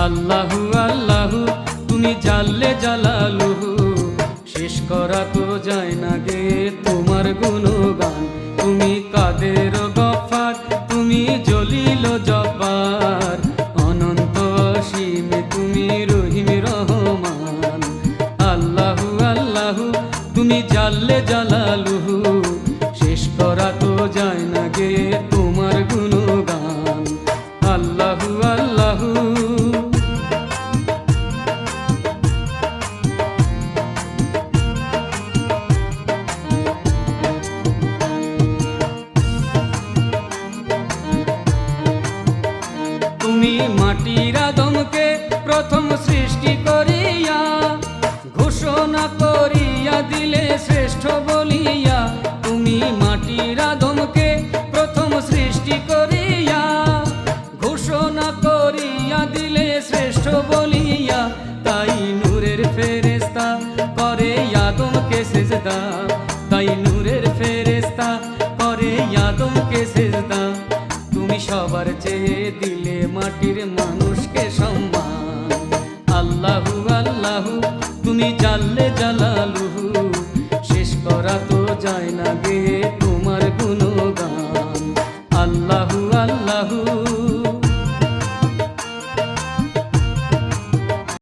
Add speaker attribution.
Speaker 1: আল্লাহু আল্লাহু তুমি জাল্লে জালালুহু, শেষ করা তো যায় না গে তোমার গুণগান। তুমি কাদের গফফার, তুমি জলিল জব্বার, অনন্ত অসীম তুমি রহিম রহমান। আল্লাহু আল্লাহু তুমি জাল্লে জালালুহু, শেষ করা তো যায় না গে তোমার গুণগান। আল্লাহু আল্লাহু তুমি মাটির আদমকে প্রথম সৃষ্টি করিয়া ঘোষণা করিয়া দিলে শ্রেষ্ঠ বলিয়া। তুমি মাটির আদমকে প্রথম সৃষ্টি করিয়া ঘোষণা করিয়া দিলে শ্রেষ্ঠ বলিয়া। তাই নূরের ফেরেশতা করে আদমকে সেজদা, তাই নূরের ফেরেশতা করে আদমকে সেজদা। তুমি সবার চেয়ে দিলে মাটির মানুষকে সম্মান। আল্লাহু আল্লাহু তুমি জাল্লে জালাল